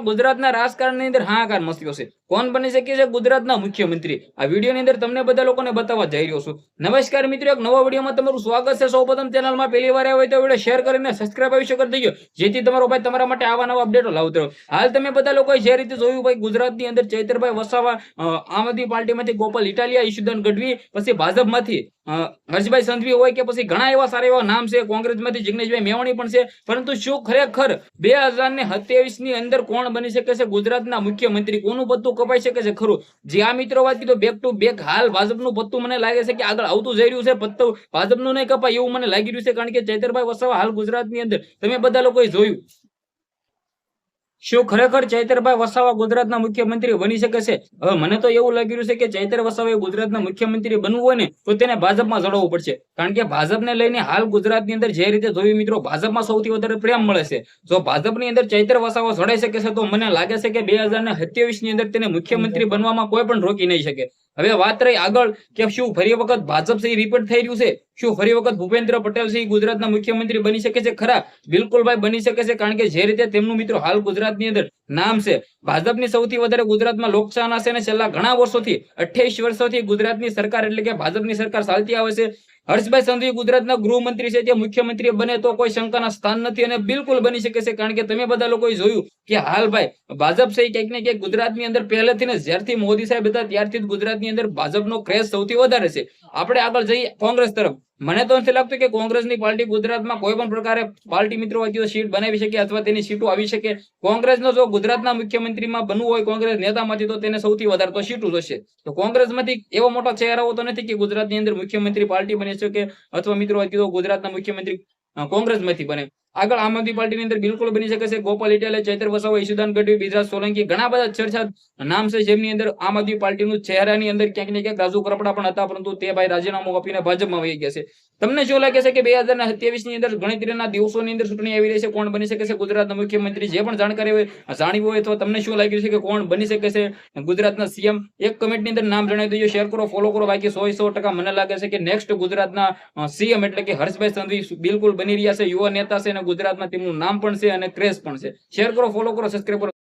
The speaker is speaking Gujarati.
ગુજરાતના રાજકારણની અંદર હાહાકાર મચ્યો છે. કોણ બની શકે છે ગુજરાતના મુખ્યમંત્રી? આ વિડીયોની અંદર તમને બધા લોકોને બતાવવા જઈ રહ્યો છું. નમસ્કાર મિત્રો, એક નવા વિડીયોમાં તમારું સ્વાગત છે. સૌપ્રથમ ચેનલમાં પહેલી વાર આવ્યા હોય તો વિડીયો શેર કરીને સબસ્ક્રાઇબ અવશ્ય કરી દેજો, જેથી તમારો ભાઈ તમારા માટે આવા નવા અપડેટો લાવતો રહો. હાલ તમે બધા લોકોએ જે રીતે જોયું ભાઈ, ગુજરાતની અંદર ચૈતરભાઈ વસાવા, આમ આદમી પાર્ટીમાંથી ગોપાલ ઇટાલિયા, ઈશુદાન ગઢવી, પછી ભાજપમાંથી હર્ષભાઈ સંઘવી હોય કે પછી ઘણા એવા સારા એવા નામ છે. કોંગ્રેસમાંથી જિગ્નેશભાઈ મેવાણી પણ છે. પરંતુ શું ખરેખર 2027 ની અંદર કોણ બની શકે છે ગુજરાતના મુખ્યમંત્રી? કોનું પત્તું કપાઈ શકે છે ખરું? જે આ મિત્રો વાત કીધું, બેક ટુ બેક હાલ ભાજપનું પત્તું મને લાગે છે કે આગળ આવતું જઈ રહ્યું છે. પત્તું ભાજપનું નહીં કપાય એવું મને લાગી રહ્યું છે, કારણ કે ચૈતરભાઈ વસાવા હાલ ગુજરાતની અંદર તમે બધા લોકોએ જોયું. શું ખરેખર ચૈતરભાઈ વસાવા ગુજરાતના મુખ્યમંત્રી બની શકે છે? હવે મને તો એવું લાગી રહ્યું છે કે ચૈતર વસાવાએ ગુજરાતના મુખ્યમંત્રી બનવું હોય ને તો તેને ભાજપમાં જોડવું પડશે, કારણ કે ભાજપને લઈને હાલ ગુજરાતની અંદર જે રીતે જોયું મિત્રો, ભાજપમાં સૌથી વધારે પ્રેમ મળે છે. જો ભાજપની અંદર ચૈતર વસાવા જોડાઈ શકે છે તો મને લાગે છે કે 2027 ની અંદર તેને મુખ્યમંત્રી બનવામાં કોઈ પણ રોકી નહીં શકે. હવે વાત રહી આગળ કે શું ફરી વખત ભાજપ છે રિપીટ થઈ રહ્યું છે? શું ફરી વખત ભૂપેન્દ્ર પટેલ છે ગુજરાતના મુખ્યમંત્રી બની શકે છે ખરા? બિલકુલ ભાઈ બની શકે છે, કારણ કે જે રીતે તેમનું મિત્રો હાલ ગુજરાતની અંદર નામ છે. ભાજપની સૌથી વધારે ગુજરાતમાં લોકચાહના છે અને છેલ્લા ઘણા વર્ષોથી 28 વર્ષોથી ગુજરાતની સરકાર એટલે કે ભાજપની સરકાર ચાલતી આવે છે. હર્ષભાઈ સંઘવી ગુજરાતના ગૃહમંત્રી છે, તે મુખ્યમંત્રી બને તો કોઈ શંકાના સ્થાન નથી અને બિલકુલ બની શકે છે, કારણ કે તમે બધા લોકોએ જોયું કે હાલ ભાઈ ભાજપ છે ક્યાંક ને ક્યાંક ગુજરાતની અંદર પહેલેથી ને જ્યારથી મોદી સાહેબ હતા ત્યારથી જ ગુજરાતની અંદર ભાજપનો ક્રેઝ સૌથી વધારે છે. આપણે આગળ જઈએ કોંગ્રેસ તરફ. મને તો નથી લાગતું કે કોંગ્રેસની પાર્ટી ગુજરાતમાં કોઈ પણ પ્રકારે પાર્ટી મિત્રો સીટ બનાવી શકે અથવા તેની સીટો આવી શકે. કોંગ્રેસનો જો ગુજરાતના મુખ્યમંત્રીમાં બનવું હોય કોંગ્રેસ નેતામાંથી, તો તેને સૌથી વધારે તો સીટો જોશે. તો કોંગ્રેસમાંથી એવો મોટો ચહેરાઓ તો નથી કે ગુજરાતની અંદર મુખ્યમંત્રી પાર્ટી બની શકે, અથવા મિત્રો ગુજરાતના મુખ્યમંત્રી કોંગ્રેસમાંથી બને. આગળ આમ આદમી પાર્ટીની અંદર બિલકુલ બની શકે છે ગોપાલ ઇટાલિયા, ચૈતર વસાવા, ઈશુદાન ગઢવી, બિજરાજ સોલંકી, ઘણા બધા ચર્ચા નામ છે જેમની અંદર આમ આદમી પાર્ટીનું ચહેરાની અંદર ક્યાંક ને ક્યાંક રાજુ કરપડા પણ હતા, પરંતુ તે ભાઈ રાજીનામું આપીને ભાજપમાં વહી ગયા છે. તમને શું લાગે છે કે 2027 ની અંદર ગણતરીના દિવસોની અંદર ચૂંટણી આવી રહી છે, કોણ બની શકે છે ગુજરાતના મુખ્યમંત્રી? જે પણ જાણકારી હોય જાણવી હોય તો તમને શું લાગ્યું છે કે કોણ બની શકે છે ગુજરાતના સીએમ? એક કમેન્ટની અંદર નામ જણાવી દેજો, શેર કરો, ફોલો કરો. બાકી 100% મને લાગે છે કે નેક્સ્ટ ગુજરાતના સીએમ એટલે કે હર્ષભાઈ સંઘવી બિલકુલ બની રહ્યા છે. યુવા નેતા છે અને ગુજરાતમાં તેમનું નામ પણ છે અને ક્રેઝ પણ છે. શેર કરો, ફોલો કરો, સબસ્ક્રાઇબ કરો.